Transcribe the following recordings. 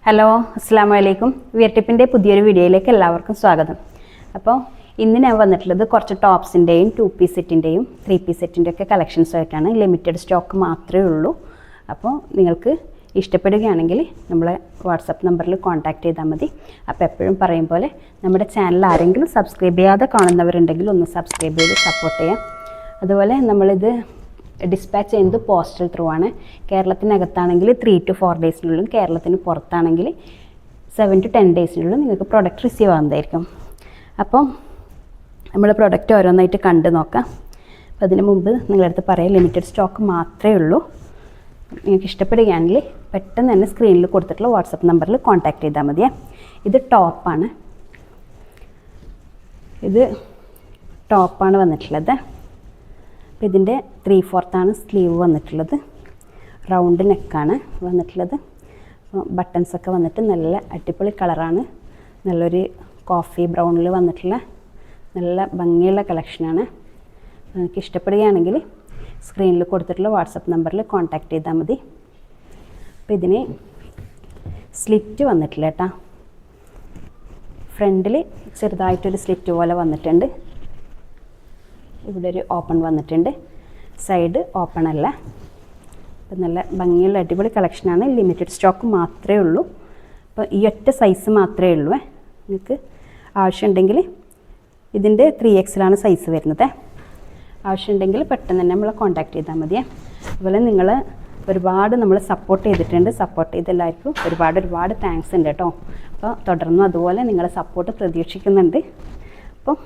Hello അസ്സാം വലൈക്കും. വിയർട്ടിപ്പിൻ്റെ പുതിയൊരു വീഡിയോയിലേക്ക് എല്ലാവർക്കും സ്വാഗതം. അപ്പോൾ ഇന്ന് ഞാൻ വന്നിട്ടുള്ളത് കുറച്ച് ടോപ്സിൻ്റെയും 2 പീസ് സെറ്റിൻ്റെയും 3 പീസ് സെറ്റിൻ്റെ ഒക്കെ കളക്ഷൻസ് ആയിട്ടാണ്. ലിമിറ്റഡ് സ്റ്റോക്ക് മാത്രമേ ഉള്ളൂ. അപ്പോൾ നിങ്ങൾക്ക് ഇഷ്ടപ്പെടുകയാണെങ്കിൽ നമ്മളെ വാട്സപ്പ് നമ്പറിൽ കോൺടാക്റ്റ് ചെയ്താൽ മതി. അപ്പോൾ എപ്പോഴും പറയും പോലെ നമ്മുടെ ചാനൽ ആരെങ്കിലും സബ്സ്ക്രൈബ് ചെയ്യാതെ കാണുന്നവരുണ്ടെങ്കിൽ ഒന്ന് സബ്സ്ക്രൈബ് ചെയ്ത് സപ്പോർട്ട് ചെയ്യാം. അതുപോലെ നമ്മളിത് ഡിസ്പാച്ച് ചെയ്യുന്നത് പോസ്റ്റൽ ത്രൂ ആണ്. കേരളത്തിനകത്താണെങ്കിൽ 3 to 4 ഡേയ്സിനുള്ളിൽ, കേരളത്തിന് പുറത്താണെങ്കിൽ 7 to 10 ഡേയ്സിനുള്ളിൽ നിങ്ങൾക്ക് പ്രൊഡക്റ്റ് റിസീവ് ആവുന്നതായിരിക്കും. അപ്പം നമ്മൾ പ്രൊഡക്റ്റ് ഓരോന്നായിട്ട് കണ്ട് നോക്കാം. അപ്പോൾ അതിന് മുമ്പ് നിങ്ങളടുത്ത് പറയാം, ലിമിറ്റഡ് സ്റ്റോക്ക് മാത്രമേ ഉള്ളൂ. നിങ്ങൾക്ക് ഇഷ്ടപ്പെടുകയാണെങ്കിൽ പെട്ടെന്ന് തന്നെ സ്ക്രീനിൽ കൊടുത്തിട്ടുള്ള വാട്സപ്പ് നമ്പറിൽ കോൺടാക്റ്റ് ചെയ്താൽ മതിയേ. ഇത് ടോപ്പാണ്. ഇത് ടോപ്പാണ് വന്നിട്ടുള്ളത്. അപ്പോൾ ഇതിൻ്റെ 3/4 സ്ലീവ് വന്നിട്ടുള്ളത്. റൗണ്ട് നെക്കാണ് വന്നിട്ടുള്ളത്. ബട്ടൺസൊക്കെ വന്നിട്ട് നല്ല അടിപൊളി കളറാണ്. നല്ലൊരു കോഫി ബ്രൗണിൽ വന്നിട്ടുള്ള നല്ല ഭംഗിയുള്ള കളക്ഷനാണ്. നിങ്ങൾക്ക് ഇഷ്ടപ്പെടുകയാണെങ്കിൽ സ്ക്രീനിൽ കൊടുത്തിട്ടുള്ള വാട്സപ്പ് നമ്പറിൽ കോൺടാക്റ്റ് ചെയ്താൽ മതി. അപ്പോൾ ഇതിന് സ്ലിറ്റ് വന്നിട്ടില്ല കേട്ടോ. ഫ്രണ്ടിൽ ചെറുതായിട്ടൊരു സ്ലിറ്റ് പോലെ വന്നിട്ടുണ്ട്. ഇവിടെ ഒരു ഓപ്പൺ വന്നിട്ടുണ്ട്. സൈഡ് ഓപ്പൺ അല്ല. അപ്പം നല്ല ഭംഗിയുള്ള അടിപൊളി കളക്ഷനാണ്. ലിമിറ്റഡ് സ്റ്റോക്ക് മാത്രമേ ഉള്ളൂ. അപ്പോൾ ഈ ഒറ്റ സൈസ് മാത്രമേ ഉള്ളൂ. നിങ്ങൾക്ക് ആവശ്യമുണ്ടെങ്കിൽ ഇതിൻ്റെ 3XL സൈസ് വരുന്നത്. ആവശ്യമുണ്ടെങ്കിൽ പെട്ടെന്ന് തന്നെ നമ്മളെ കോൺടാക്റ്റ് ചെയ്താൽ മതിയേ. അതുപോലെ നിങ്ങൾ ഒരുപാട് നമ്മൾ സപ്പോർട്ട് ചെയ്തിട്ടുണ്ട്. സപ്പോർട്ട് ചെയ്ത എല്ലാവർക്കും ഒരുപാട് താങ്ക്സ് ഉണ്ട് കേട്ടോ. അപ്പോൾ തുടർന്നും അതുപോലെ നിങ്ങളെ സപ്പോർട്ട് പ്രതീക്ഷിക്കുന്നുണ്ട്. അപ്പോൾ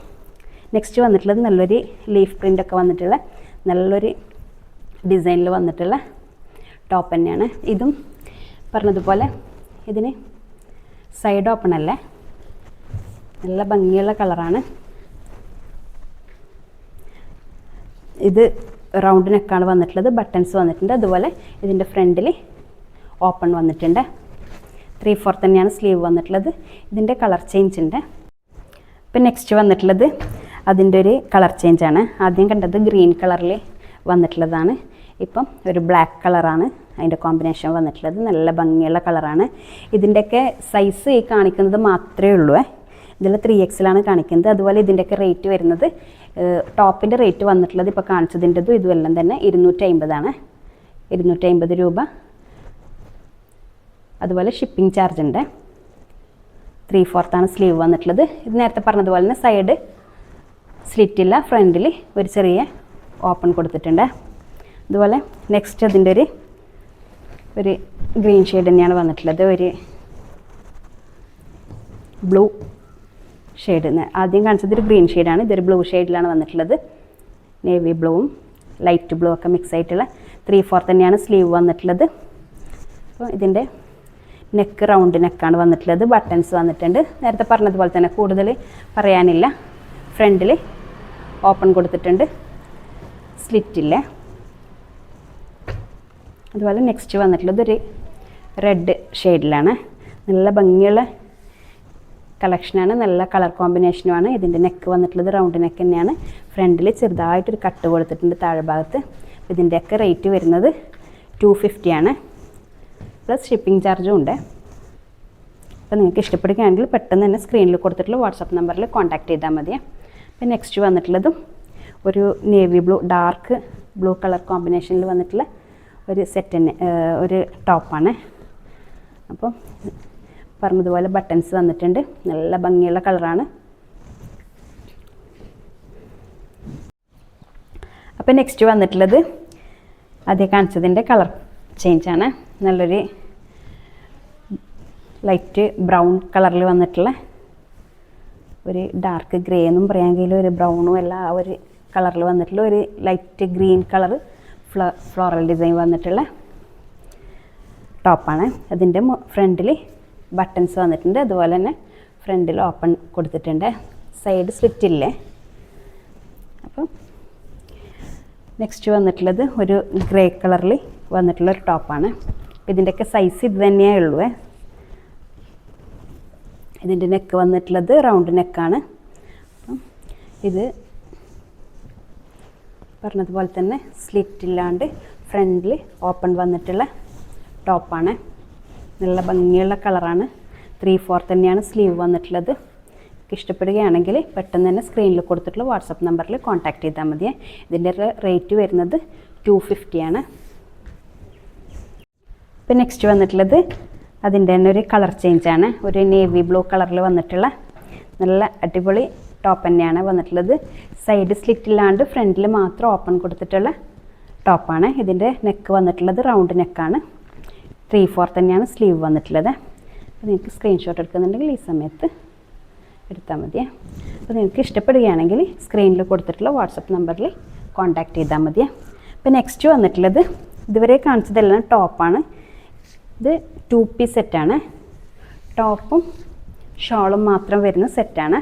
നെക്സ്റ്റ് വന്നിട്ടുള്ളത് നല്ലൊരു ലീഫ് പ്രിൻ്റൊക്കെ വന്നിട്ടുള്ള നല്ലൊരു ഡിസൈനിൽ വന്നിട്ടുള്ള ടോപ്പ് തന്നെയാണ്. ഇതും പറഞ്ഞതുപോലെ ഇതിന് സൈഡ് ഓപ്പൺ അല്ലേ. നല്ല ഭംഗിയുള്ള കളറാണ്. ഇത് റൗണ്ട് നെക്കാണ് വന്നിട്ടുള്ളത്. ബട്ടൺസ് വന്നിട്ടുണ്ട്. അതുപോലെ ഇതിൻ്റെ ഫ്രണ്ടിൽ ഓപ്പൺ വന്നിട്ടുണ്ട്. 3/4 തന്നെയാണ് സ്ലീവ് വന്നിട്ടുള്ളത്. ഇതിൻ്റെ കളർ ചേഞ്ച് ഉണ്ട്. ഇപ്പം നെക്സ്റ്റ് വന്നിട്ടുള്ളത് അതിൻ്റെ ഒരു കളർ ചേഞ്ചാണ്. ആദ്യം കണ്ടത് ഗ്രീൻ കളറിൽ വന്നിട്ടുള്ളതാണ്. ഇപ്പം ഒരു ബ്ലാക്ക് കളറാണ് അതിൻ്റെ കോമ്പിനേഷൻ വന്നിട്ടുള്ളത്. നല്ല ഭംഗിയുള്ള കളറാണ്. ഇതിൻ്റെയൊക്കെ സൈസ് ഈ കാണിക്കുന്നത് മാത്രമേ ഉള്ളൂ. ഇതിൽ 3XL കാണിക്കുന്നത്. അതുപോലെ ഇതിൻ്റെയൊക്കെ റേറ്റ് വരുന്നത്, ടോപ്പിൻ്റെ റേറ്റ് വന്നിട്ടുള്ളത് ഇപ്പോൾ കാണിച്ചതിൻ്റെതും ഇതുമെല്ലാം തന്നെ 250 250 രൂപ. അതുപോലെ ഷിപ്പിംഗ് ചാർജ് ഉണ്ട്. 3/4 സ്ലീവ് വന്നിട്ടുള്ളത്. ഇത് നേരത്തെ പറഞ്ഞതുപോലെ തന്നെ സൈഡ് സ്ലിറ്റില്ല. ഫ്രണ്ടിൽ ഒരു ചെറിയ ഓപ്പൺ കൊടുത്തിട്ടുണ്ട്. അതുപോലെ നെക്സ്റ്റ് അതിൻ്റെ ഒരു ഗ്രീൻ ഷെയ്ഡ് തന്നെയാണ് വന്നിട്ടുള്ളത്. ഒരു ബ്ലൂ ഷെയ്ഡ്. ആദ്യം കാണിച്ചത് ഒരു ഗ്രീൻ ഷെയ്ഡാണ്. ഇതൊരു ബ്ലൂ ഷെയ്ഡിലാണ് വന്നിട്ടുള്ളത്. നേവി ബ്ലൂവും ലൈറ്റ് ബ്ലൂ ഒക്കെ മിക്സ് ആയിട്ടുള്ള 3/4 തന്നെയാണ് സ്ലീവ് വന്നിട്ടുള്ളത്. അപ്പോൾ ഇതിൻ്റെ നെക്ക് റൗണ്ട് നെക്കാണ് വന്നിട്ടുള്ളത്. ബട്ടൺസ് വന്നിട്ടുണ്ട്. നേരത്തെ പറഞ്ഞതുപോലെ തന്നെ കൂടുതൽ പറയാനില്ല. ഫ്രണ്ടിൽ ഓപ്പൺ കൊടുത്തിട്ടുണ്ട്. സ്ലിറ്റില്ല. അതുപോലെ നെക്സ്റ്റ് വന്നിട്ടുള്ളത് ഒരു റെഡ് ഷെയ്ഡിലാണ്. നല്ല ഭംഗിയുള്ള കളക്ഷനാണ്. നല്ല കളർ കോമ്പിനേഷനുമാണ്. ഇതിൻ്റെ നെക്ക് വന്നിട്ടുള്ളത് റൗണ്ട് നെക്ക് തന്നെയാണ്. ഫ്രണ്ടിൽ ചെറുതായിട്ടൊരു കട്ട് കൊടുത്തിട്ടുണ്ട് താഴെ ഭാഗത്ത്. ഇതിൻ്റെയൊക്കെ റേറ്റ് വരുന്നത് 250 പ്ലസ് ഷിപ്പിംഗ് ചാർജും ഉണ്ട്. അപ്പോൾ നിങ്ങൾക്ക് ഇഷ്ടപ്പെടുകയാണെങ്കിൽ പെട്ടെന്ന് തന്നെ സ്ക്രീനിൽ കൊടുത്തിട്ടുള്ള വാട്സപ്പ് നമ്പറിൽ കോൺടാക്റ്റ് ചെയ്താൽ മതി. അപ്പോൾ നെക്സ്റ്റ് വന്നിട്ടുള്ളതും ഒരു navy blue, dark blue colour കോമ്പിനേഷനിൽ വന്നിട്ടുള്ള ഒരു സെറ്റ് തന്നെ ഒരു ടോപ്പാണ്. അപ്പോൾ പറഞ്ഞതുപോലെ ബട്ടൺസ് വന്നിട്ടുണ്ട്. നല്ല ഭംഗിയുള്ള കളറാണ്. അപ്പോൾ നെക്സ്റ്റ് വന്നിട്ടുള്ളത് അതേ കാണിച്ചതിൻ്റെ കളർ ചേഞ്ചാണ്. നല്ലൊരു ലൈറ്റ് ബ്രൗൺ കളറിൽ വന്നിട്ടുള്ള ഒരു ഡാർക്ക് ഗ്രേ എന്നും പറയാൻ കഴിയില്ല, ഒരു ബ്രൗണും അല്ല, ആ ഒരു കളറിൽ വന്നിട്ടുള്ള ഒരു light green colour floral design വന്നിട്ടുള്ള ടോപ്പാണ്. അതിൻ്റെ ഫ്രണ്ടിൽ ബട്ടൺസ് വന്നിട്ടുണ്ട്. അതുപോലെ തന്നെ ഫ്രണ്ടിൽ ഓപ്പൺ കൊടുത്തിട്ടുണ്ട്. സൈഡ് സ്ലിറ്റില്ലേ. അപ്പം നെക്സ്റ്റ് വന്നിട്ടുള്ളത് ഒരു ഗ്രേ കളറിൽ വന്നിട്ടുള്ള ഒരു ടോപ്പാണ്. ഇതിൻ്റെയൊക്കെ സൈസ് ഇത് തന്നെയേ ഉള്ളൂ. ഇതിൻ്റെ നെക്ക് വന്നിട്ടുള്ളത് റൗണ്ട് നെക്കാണ്. അപ്പം ഇത് പറഞ്ഞതുപോലെ തന്നെ സ്ലിറ്റ് ഇല്ലാണ്ട് ഫ്രണ്ടിൽ ഓപ്പൺ വന്നിട്ടുള്ള ടോപ്പാണ്. നല്ല ഭംഗിയുള്ള കളറാണ്. 3/4 തന്നെയാണ് സ്ലീവ് വന്നിട്ടുള്ളത്. ഇഷ്ടപ്പെടുകയാണെങ്കിൽ പെട്ടെന്ന് തന്നെ സ്ക്രീനിൽ കൊടുത്തിട്ടുള്ള വാട്സപ്പ് നമ്പറിൽ കോൺടാക്റ്റ് ചെയ്താൽ മതി. ഇതിൻ്റെ റേറ്റ് വരുന്നത് 250 ആണ്. ഇപ്പം നെക്സ്റ്റ് വന്നിട്ടുള്ളത് അതിൻ്റെ തന്നെ ഒരു കളർ ചേഞ്ചാണ്. ഒരു നേവി ബ്ലൂ കളറിൽ വന്നിട്ടുള്ള നല്ല അടിപൊളി ടോപ്പ് തന്നെയാണ് വന്നിട്ടുള്ളത്. സൈഡ് സ്ലിറ്റ് ഇല്ലാണ്ട് ഫ്രണ്ടിൽ മാത്രം ഓപ്പൺ കൊടുത്തിട്ടുള്ള ടോപ്പാണ്. ഇതിൻ്റെ നെക്ക് വന്നിട്ടുള്ളത് റൗണ്ട് നെക്കാണ്. 3/4 തന്നെയാണ് സ്ലീവ് വന്നിട്ടുള്ളത്. അപ്പോൾ നിങ്ങൾക്ക് സ്ക്രീൻഷോട്ട് എടുക്കുന്നുണ്ടെങ്കിൽ ഈ സമയത്ത് എടുത്താൽ മതിയേ. അപ്പോൾ നിങ്ങൾക്ക് ഇഷ്ടപ്പെടുകയാണെങ്കിൽ സ്ക്രീനിൽ കൊടുത്തിട്ടുള്ള വാട്സപ്പ് നമ്പറിൽ കോൺടാക്റ്റ് ചെയ്താൽ മതിയേ. അപ്പോൾ നെക്സ്റ്റ് വന്നിട്ടുള്ളത് ഇതുവരെ കാണിച്ചതെല്ലാം ടോപ്പാണ്. ഇത് 2 പീസ് സെറ്റാണ്. ടോപ്പും ഷോളും മാത്രം വരുന്ന സെറ്റാണ്.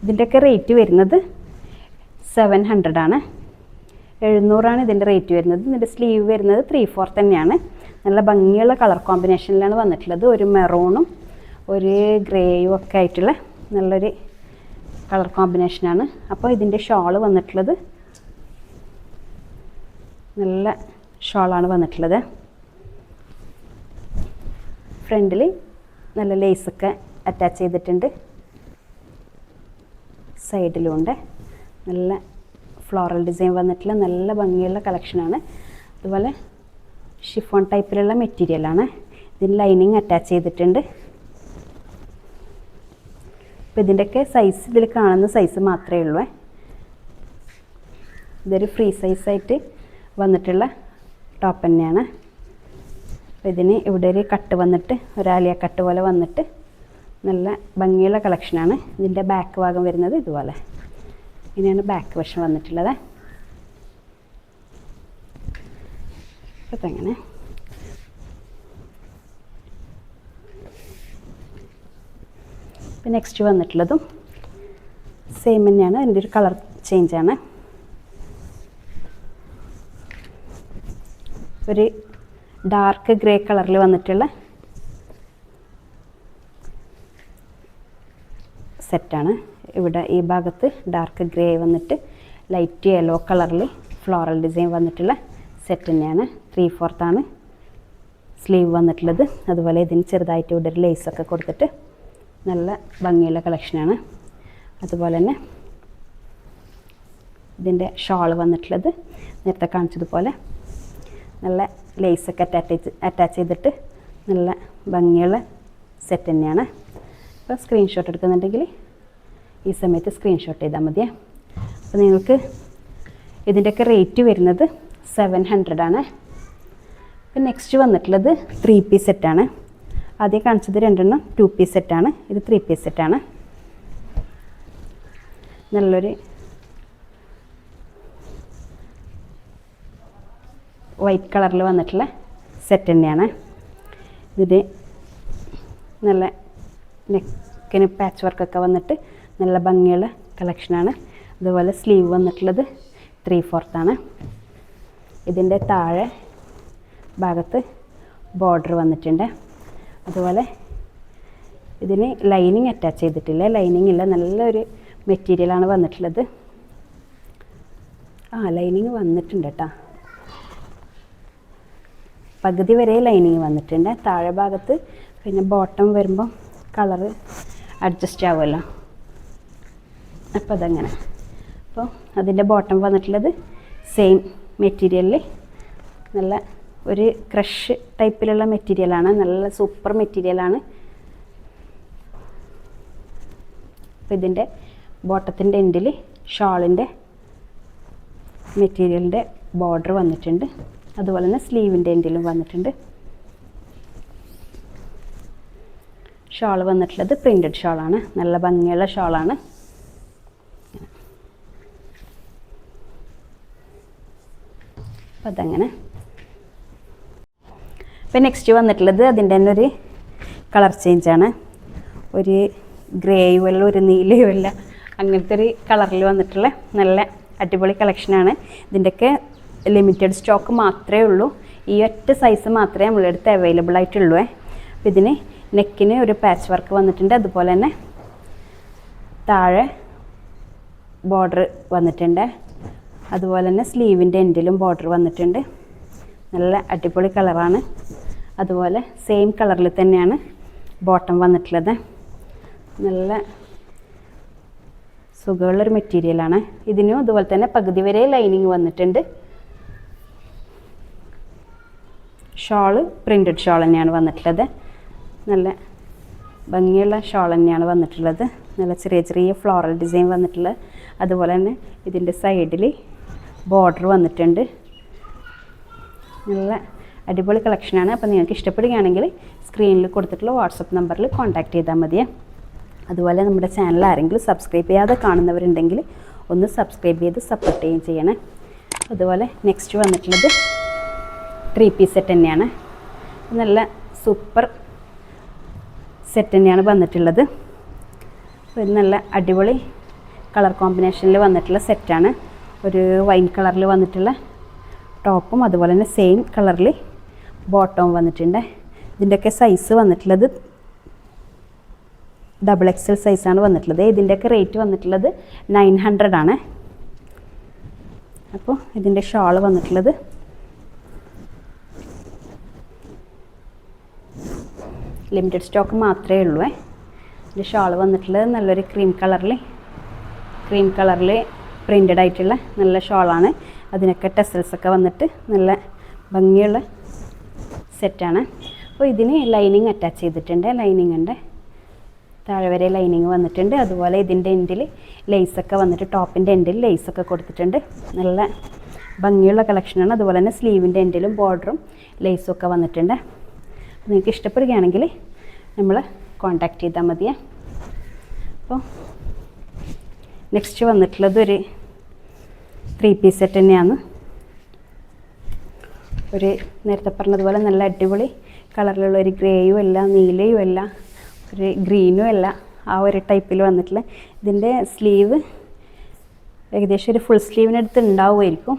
ഇതിൻ്റെയൊക്കെ റേറ്റ് വരുന്നത് 700 ആണ്. 700 ഇതിൻ്റെ റേറ്റ് വരുന്നത്. ഇതിൻ്റെ സ്ലീവ് വരുന്നത് 3/4 തന്നെയാണ്. നല്ല ഭംഗിയുള്ള കളർ കോമ്പിനേഷനിലാണ് വന്നിട്ടുള്ളത്. ഒരു മെറൂണും ഒരു ഗ്രേയും ഒക്കെ ആയിട്ടുള്ള നല്ലൊരു കളർ കോമ്പിനേഷനാണ്. അപ്പോൾ ഇതിൻ്റെ ഷോള് വന്നിട്ടുള്ളത് നല്ല ഷോളാണ് വന്നിട്ടുള്ളത്. ഫ്രണ്ടിൽ നല്ല ലേസൊക്കെ അറ്റാച്ച് ചെയ്തിട്ടുണ്ട്. സൈഡിലുണ്ട് നല്ല ഫ്ലോറൽ ഡിസൈൻ വന്നിട്ടുള്ള നല്ല ഭംഗിയുള്ള കളക്ഷനാണ്. അതുപോലെ ഷിഫോൺ ടൈപ്പിലുള്ള മെറ്റീരിയലാണ്. ഇതിന് ലൈനിങ് അറ്റാച്ച് ചെയ്തിട്ടുണ്ട്. അപ്പോൾ ഇതിൻ്റെയൊക്കെ സൈസ് ഇതിൽ കാണുന്ന സൈസ് മാത്രമേ ഉള്ളൂ. ഇതൊരു ഫ്രീ സൈസായിട്ട് വന്നിട്ടുള്ള ടോപ്പ് തന്നെയാണ്. അപ്പോൾ ഇതിന് ഇവിടെ ഒരു കട്ട് വന്നിട്ട് ഒരാലിയ കട്ട് പോലെ വന്നിട്ട് നല്ല ഭംഗിയുള്ള കളക്ഷനാണ്. ഇതിൻ്റെ ബാക്ക് ഭാഗം വരുന്നത് ഇതുപോലെ ഇങ്ങനെയാണ് ബാക്ക് വശം വന്നിട്ടുള്ളത്. അപ്പം അങ്ങനെ ഇപ്പം നെക്സ്റ്റ് വന്നിട്ടുള്ളതും സെയിം തന്നെയാണ്. അതിൻ്റെ ഒരു കളർ ചേഞ്ചാണ്. ഒരു ഡാർക്ക് ഗ്രേ കളറിൽ വന്നിട്ടുള്ള സെറ്റാണ്. ഇവിടെ ഈ ഭാഗത്ത് ഡാർക്ക് ഗ്രേ വന്നിട്ട് ലൈറ്റ് യെല്ലോ കളറിൽ ഫ്ലോറൽ ഡിസൈൻ വന്നിട്ടുള്ള സെറ്റ് തന്നെയാണ്. 3/4 ആണ് സ്ലീവ് വന്നിട്ടുള്ളത്. അതുപോലെ ഇതിന് ചെറുതായിട്ട് ഇവിടെ ഒരു ലേസൊക്കെ കൊടുത്തിട്ട് നല്ല ഭംഗിയുള്ള കളക്ഷനാണ്. അതുപോലെ തന്നെ ഇതിൻ്റെ ഷോൾ വന്നിട്ടുള്ളത് നേരത്തെ കാണിച്ചതുപോലെ നല്ല ലേസൊക്കെ അറ്റാച്ച് ചെയ്തിട്ട് നല്ല ഭംഗിയുള്ള സെറ്റ് തന്നെയാണ്. അപ്പോൾ സ്ക്രീൻഷോട്ട് എടുക്കുന്നുണ്ടെങ്കിൽ ഈ സമയത്ത് സ്ക്രീൻഷോട്ട് ചെയ്താൽ മതിയേ. അപ്പോൾ നിങ്ങൾക്ക് ഇതിൻ്റെയൊക്കെ റേറ്റ് വരുന്നത് 700 ആണ്. അപ്പോൾ നെക്സ്റ്റ് വന്നിട്ടുള്ളത് 3 പീസ് സെറ്റാണ്. ആദ്യം കാണിച്ചത് 2 2 പീസ് സെറ്റാണ്. ഇത് 3 പീസ് സെറ്റാണ്. നല്ലൊരു വൈറ്റ് കളറിൽ വന്നിട്ടുള്ള സെറ്റ് തന്നെയാണ്. ഇതിന് നല്ല നെക്കിന് പാച്ച് വർക്കൊക്കെ വന്നിട്ട് നല്ല ഭംഗിയുള്ള കളക്ഷനാണ്. അതുപോലെ സ്ലീവ് വന്നിട്ടുള്ളത് 3/4 ആണ്. ഇതിൻ്റെ താഴെ ഭാഗത്ത് ബോർഡർ വന്നിട്ടുണ്ട്. അതുപോലെ ഇതിന് ലൈനിങ് അറ്റാച്ച് ചെയ്തിട്ടില്ല. ലൈനിങ് ഇല്ല. നല്ലൊരു മെറ്റീരിയലാണ് വന്നിട്ടുള്ളത്. ലൈനിങ് വന്നിട്ടുണ്ട് കേട്ടോ. പകുതി വരെ ലൈനിങ് വന്നിട്ടുണ്ട്. താഴെ ഭാഗത്ത് പിന്നെ ബോട്ടം വരുമ്പം കളറ് അഡ്ജസ്റ്റ് ആവുമല്ലോ. അപ്പോൾ അതങ്ങനെ. അപ്പോൾ അതിൻ്റെ ബോട്ടം വന്നിട്ടുള്ളത് സെയിം മെറ്റീരിയലിൽ നല്ല ഒരു ക്രഷ് ടൈപ്പിലുള്ള മെറ്റീരിയലാണ്. നല്ല സൂപ്പർ മെറ്റീരിയലാണ്. അപ്പോൾ ഇതിൻ്റെ ബോട്ടത്തിൻ്റെ എൻഡിൽ ഷോളിൻ്റെ മെറ്റീരിയലിൻ്റെ ബോർഡർ വന്നിട്ടുണ്ട്. അതുപോലെ തന്നെ സ്ലീവിൻ്റെ എൻഡിലും വന്നിട്ടുണ്ട്. ഷോൾ വന്നിട്ടുള്ളത് പ്രിൻറ്റഡ് ഷോളാണ്. നല്ല ഭംഗിയുള്ള ഷോളാണ്. അപ്പം അതങ്ങനെ. ഇപ്പം നെക്സ്റ്റ് വന്നിട്ടുള്ളത് അതിൻ്റെ തന്നെ ഒരു കളർ ചേഞ്ചാണ്. ഒരു ഗ്രേയും അല്ല ഒരു നീലയും അല്ല അങ്ങനത്തെ ഒരു കളറിൽ വന്നിട്ടുള്ള നല്ല അടിപൊളി കളക്ഷനാണ്. ഇതിൻ്റെയൊക്കെ ലിമിറ്റഡ് സ്റ്റോക്ക് മാത്രമേ ഉള്ളൂ. ഈ ഒറ്റ സൈസ് മാത്രമേ നമ്മളെടുത്ത് അവൈലബിൾ ആയിട്ടുള്ളൂ. അപ്പോൾ ഇതിന് നെക്കിന് ഒരു പാച്ച് വർക്ക് വന്നിട്ടുണ്ട്. അതുപോലെ തന്നെ താഴെ ബോർഡർ വന്നിട്ടുണ്ട്. അതുപോലെ തന്നെ സ്ലീവിൻ്റെ എൻഡിലും ബോർഡർ വന്നിട്ടുണ്ട്. നല്ല അടിപൊളി കളറാണ്. അതുപോലെ സെയിം കളറിൽ തന്നെയാണ് ബോട്ടം വന്നിട്ടുള്ളത്. നല്ല സുഖമുള്ളൊരു മെറ്റീരിയലാണ്. ഇതിനും അതുപോലെ തന്നെ പകുതി വരെ ലൈനിങ് വന്നിട്ടുണ്ട്. ഷോള് പ്രിൻറ്റഡ് ഷോൾ തന്നെയാണ് വന്നിട്ടുള്ളത്. നല്ല ഭംഗിയുള്ള ഷോൾ തന്നെയാണ് വന്നിട്ടുള്ളത്. നല്ല ചെറിയ ചെറിയ ഫ്ലോറൽ ഡിസൈൻ വന്നിട്ടുള്ളത്. അതുപോലെ തന്നെ ഇതിൻ്റെ സൈഡിൽ ബോർഡർ വന്നിട്ടുണ്ട്. നല്ല അടിപൊളി കളക്ഷനാണ്. അപ്പോൾ നിങ്ങൾക്ക് ഇഷ്ടപ്പെടുകയാണെങ്കിൽ സ്ക്രീനിൽ കൊടുത്തിട്ടുള്ള വാട്സപ്പ് നമ്പറിൽ കോൺടാക്റ്റ് ചെയ്താൽ മതിയേ. അതുപോലെ നമ്മുടെ ചാനൽ ആരെങ്കിലും സബ്സ്ക്രൈബ് ചെയ്യാതെ കാണുന്നവരുണ്ടെങ്കിൽ ഒന്ന് സബ്സ്ക്രൈബ് ചെയ്ത് സപ്പോർട്ട് ചെയ്യുകയും ചെയ്യണേ. അതുപോലെ നെക്സ്റ്റ് വന്നിട്ടുള്ളത് 3 പീസ് സെറ്റ് തന്നെയാണ്. നല്ല സൂപ്പർ സെറ്റ് തന്നെയാണ് വന്നിട്ടുള്ളത്. ഇത് നല്ല അടിപൊളി കളർ കോമ്പിനേഷനിൽ വന്നിട്ടുള്ള സെറ്റാണ്. ഒരു വൈൻ കളറിൽ വന്നിട്ടുള്ള ടോപ്പും അതുപോലെ തന്നെ സെയിം കളറിൽ ബോട്ടവും വന്നിട്ടുണ്ട്. ഇതിൻ്റെയൊക്കെ സൈസ് വന്നിട്ടുള്ളത് XXL സൈസാണ് വന്നിട്ടുള്ളത്. ഇതിൻ്റെയൊക്കെ റേറ്റ് വന്നിട്ടുള്ളത് 900 ആണ്. അപ്പോൾ ഇതിൻ്റെ ഷാൾ വന്നിട്ടുള്ളത് ലിമിറ്റഡ് സ്റ്റോക്ക് മാത്രമേ ഉള്ളൂ. ഇതിൻ്റെ ഷാൾ വന്നിട്ടുള്ളത് നല്ലൊരു ക്രീം കളറിൽ പ്രിൻ്റഡ് ആയിട്ടുള്ള നല്ല ഷാളാണ്. അതിനൊക്കെ ടെസൽസൊക്കെ വന്നിട്ട് നല്ല ഭംഗിയുള്ള സെറ്റാണ്. അപ്പോൾ ഇതിന് ലൈനിങ് അറ്റാച്ച് ചെയ്തിട്ടുണ്ട്. ലൈനിങ് ഉണ്ട്, താഴെ വരെ ലൈനിങ് വന്നിട്ടുണ്ട്. അതുപോലെ ഇതിൻ്റെ എൻഡിൽ ലേസൊക്കെ വന്നിട്ട് ടോപ്പിൻ്റെ എൻഡിൽ ലേസൊക്കെ കൊടുത്തിട്ടുണ്ട്. നല്ല ഭംഗിയുള്ള കളക്ഷനാണ്. അതുപോലെ തന്നെ സ്ലീവിൻ്റെ എൻഡിലും ബോർഡറും ലേസും ഒക്കെ വന്നിട്ടുണ്ട്. നിങ്ങൾക്ക് ഇഷ്ടപ്പെടുകയാണെങ്കിൽ നമ്മൾ കോൺടാക്റ്റ് ചെയ്താൽ മതിയേ. അപ്പോൾ നെക്സ്റ്റ് വന്നിട്ടുള്ളത് ഒരു 3 പീസ് സെറ്റ് തന്നെയാണ്. ഒരു നേരത്തെ പറഞ്ഞതുപോലെ നല്ല അടിപൊളി കളറിലുള്ള ഒരു ഗ്രേയും അല്ല, നീലയും അല്ല, ഒരു ഗ്രീനും അല്ല, ആ ഒരു ടൈപ്പിൽ വന്നിട്ടുള്ള. ഇതിൻ്റെ സ്ലീവ് ഏകദേശം ഒരു ഫുൾ സ്ലീവിനടുത്ത് ഉണ്ടാവുമായിരിക്കും.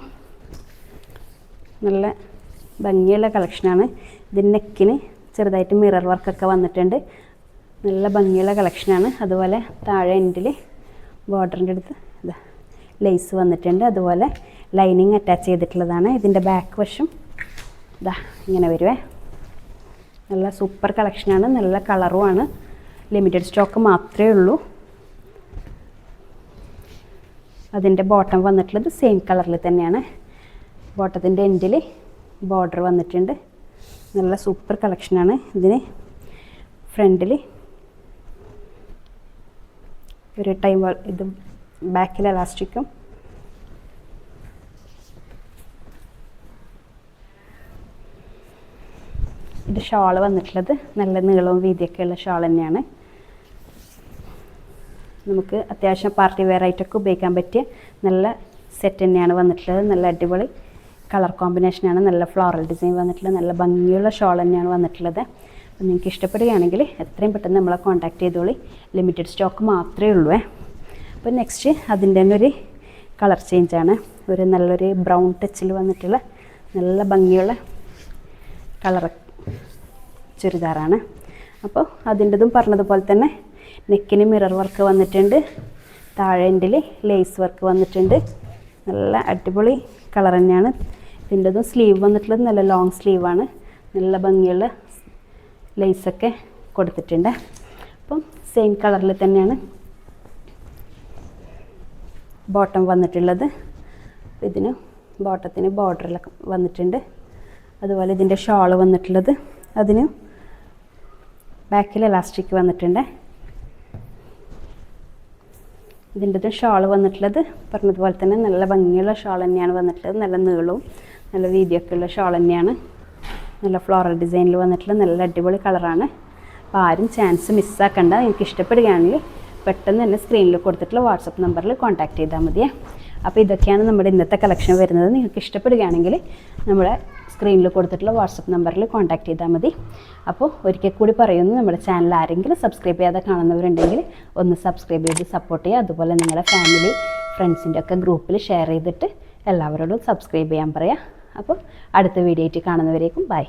നല്ല ഭംഗിയുള്ള കളക്ഷനാണ്. ഇതിൻ്റെ നെക്കിന് ചെറുതായിട്ട് മിറർ വർക്കൊക്കെ വന്നിട്ടുണ്ട്. നല്ല ഭംഗിയുള്ള കളക്ഷനാണ്. അതുപോലെ താഴെ എൻഡിൽ ബോർഡറിൻ്റെ അടുത്ത് ഇതാ ലേസ് വന്നിട്ടുണ്ട്. അതുപോലെ ലൈനിങ് അറ്റാച്ച് ചെയ്തിട്ടുള്ളതാണ്. ഇതിൻ്റെ ബാക്ക് വശം ഇതാ ഇങ്ങനെ വരുവേ. നല്ല സൂപ്പർ കളക്ഷനാണ്. നല്ല കളറുമാണ്. ലിമിറ്റഡ് സ്റ്റോക്ക് മാത്രമേ ഉള്ളൂ. അതിൻ്റെ ബോട്ടം വന്നിട്ടുള്ളത് സെയിം കളറിൽ തന്നെയാണ്. ബോട്ടത്തിൻ്റെ എൻഡിൽ ബോർഡർ വന്നിട്ടുണ്ട്. നല്ല സൂപ്പർ കളക്ഷനാണ്. ഇതിന് ഫ്രണ്ടിൽ ഒരു ഇത് ബാക്കിൽ എലാസ്റ്റിക്കും ഇത് ഷാൾ വന്നിട്ടുള്ളത് നല്ല നീളവും വീതിയൊക്കെ ഉള്ള ഷാൾ തന്നെയാണ്. നമുക്ക് അത്യാവശ്യം പാർട്ടി വെയർ ആയിട്ടൊക്കെ ഉപയോഗിക്കാൻ പറ്റിയ നല്ല സെറ്റ് തന്നെയാണ് വന്നിട്ടുള്ളത്. നല്ല അടിപൊളി കളർ കോമ്പിനേഷനാണ്. നല്ല ഫ്ലോറൽ ഡിസൈൻ വന്നിട്ടുള്ളത്. നല്ല ഭംഗിയുള്ള ഷാൾ തന്നെയാണ് വന്നിട്ടുള്ളത്. അപ്പോൾ നിങ്ങൾക്ക് ഇഷ്ടപ്പെടുകയാണെങ്കിൽ എത്രയും പെട്ടെന്ന് നമ്മളെ കോൺടാക്റ്റ് ചെയ്തോളി. ലിമിറ്റഡ് സ്റ്റോക്ക് മാത്രമേ ഉള്ളൂ. അപ്പോൾ നെക്സ്റ്റ് അതിൻ്റെ തന്നെ ഒരു കളർ ചേഞ്ചാണ്. ഒരു നല്ലൊരു ബ്രൗൺ ടച്ചിൽ വന്നിട്ടുള്ള നല്ല ഭംഗിയുള്ള കളർ ചുരിദാറാണ്. അപ്പോൾ അതിൻ്റെതും പറഞ്ഞതുപോലെ തന്നെ നെക്കിന് മിറർ വർക്ക് വന്നിട്ടുണ്ട്. താഴെ എൻഡിൽ ലേസ് വർക്ക് വന്നിട്ടുണ്ട്. നല്ല അടിപൊളി കളർ തന്നെയാണ്. ഇതിൻ്റെതും സ്ലീവ് വന്നിട്ടുള്ളത് നല്ല ലോങ് സ്ലീവാണ്. നല്ല ഭംഗിയുള്ള ലേസൊക്കെ കൊടുത്തിട്ടുണ്ട്. അപ്പം സെയിം കളറിൽ തന്നെയാണ് ബോട്ടം വന്നിട്ടുള്ളത്. ഇതിന് ബോട്ടത്തിന് ബോർഡറിലൊക്കെ വന്നിട്ടുണ്ട്. അതുപോലെ ഇതിൻ്റെ ഷാൾ വന്നിട്ടുള്ളത് അതിന് ബാക്കിൽ എലാസ്റ്റിക് വന്നിട്ടുണ്ട്. ഇതിൻ്റെ ഷാൾ വന്നിട്ടുള്ളത് പറഞ്ഞതുപോലെ തന്നെ നല്ല ഭംഗിയുള്ള ഷാൾ തന്നെയാണ് വന്നിട്ടുള്ളത്. നല്ല നീളവും നല്ല വീതിയൊക്കെ ഉള്ള ഷാൾ തന്നെയാണ്. നല്ല ഫ്ലോറൽ ഡിസൈനിൽ വന്നിട്ടുള്ള നല്ല അടിപൊളി കളറാണ്. അപ്പോൾ ആരും ചാൻസ് മിസ്സാക്കണ്ട. നിങ്ങൾക്ക് ഇഷ്ടപ്പെടുകയാണെങ്കിൽ പെട്ടെന്ന് തന്നെ സ്ക്രീനിൽ കൊടുത്തിട്ടുള്ള വാട്സപ്പ് നമ്പറിൽ കോൺടാക്റ്റ് ചെയ്താൽ മതിയേ. അപ്പോൾ ഇതൊക്കെയാണ് നമ്മുടെ ഇന്നത്തെ കളക്ഷൻ വരുന്നത്. നിങ്ങൾക്ക് ഇഷ്ടപ്പെടുകയാണെങ്കിൽ നമ്മുടെ സ്ക്രീനിൽ കൊടുത്തിട്ടുള്ള വാട്സപ്പ് നമ്പറിൽ കോൺടാക്റ്റ് ചെയ്താൽ മതി. അപ്പോൾ ഒരിക്കൽ കൂടി പറയുന്നു, നമ്മുടെ ചാനൽ ആരെങ്കിലും സബ്സ്ക്രൈബ് ചെയ്യാതെ കാണുന്നവരുണ്ടെങ്കിൽ ഒന്ന് സബ്സ്ക്രൈബ് ചെയ്ത് സപ്പോർട്ട് ചെയ്യുക. അതുപോലെ നിങ്ങളുടെ ഫാമിലി ഫ്രണ്ട്സിൻ്റെ ഒക്കെ ഗ്രൂപ്പിൽ ഷെയർ ചെയ്തിട്ട് എല്ലാവരോടും സബ്സ്ക്രൈബ് ചെയ്യാൻ പറയുക. അപ്പോൾ അടുത്ത വീഡിയോ ആയിട്ട് കാണുന്നവരേക്കും ബൈ.